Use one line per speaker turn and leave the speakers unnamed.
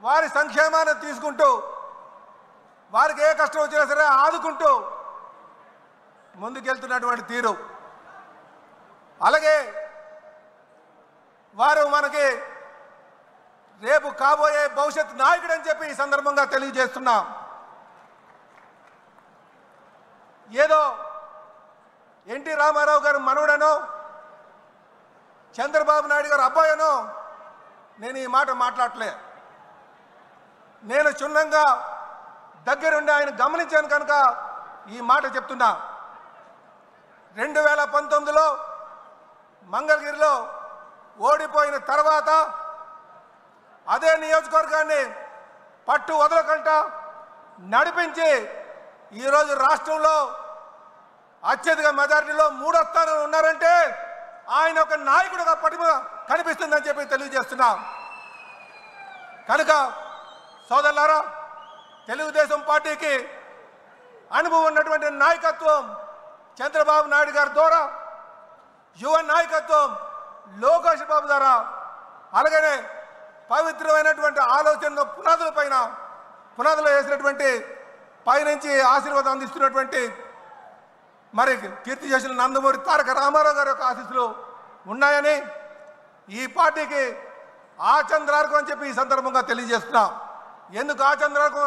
వారి సంక్షేమాన్ని తీసుకుంటూ వారికి ఏ కష్టం వచ్చినా సరే ఆదుకుంటూ ముందుకెళ్తున్నటువంటి తీరు, అలాగే వారు మనకి రేపు కాబోయే భవిష్యత్ నాయకుడు అని చెప్పి ఈ సందర్భంగా తెలియజేస్తున్నాం. ఏదో ఎన్టీ రామారావు గారు మనవడనో చంద్రబాబు నాయుడు గారు అబ్బాయనో నేను ఈ మాట మాట్లాడలే. నేను క్షుణ్ణంగా దగ్గరుండి ఆయన గమనించాను కనుక ఈ మాట చెప్తున్నా. 2019లో మంగళగిరిలో ఓడిపోయిన తర్వాత అదే నియోజకవర్గాన్ని పట్టు వదలకుండా నడిపించి ఈరోజు రాష్ట్రంలో అత్యధిక మెజారిటీలో 3వ స్థానంలో ఉన్నారంటే ఆయన ఒక నాయకుడిగా పటిమ కనిపిస్తుందని చెప్పి తెలియజేస్తున్నాం. కనుక సోదరులారా, తెలుగుదేశం పార్టీకి అనుభవం ఉన్నటువంటి నాయకత్వం చంద్రబాబు నాయుడు గారి ద్వారా, యువ నాయకత్వం లోకేష్ బాబు ద్వారా, అలాగనే పవిత్రమైనటువంటి ఆలోచన పునాదులు వేసినటువంటి పైనుంచి ఆశీర్వాదం అందిస్తున్నటువంటి మరి కీర్తి చేసిన నందమూరి తారక రామారావు గారి యొక్క ఆశీస్సులు ఉన్నాయని ఈ పార్టీకి ఆచంద్రార్కం అని చెప్పి ఈ సందర్భంగా తెలియజేస్తున్నాం. ఎందుకు ఆచంద్రార్కం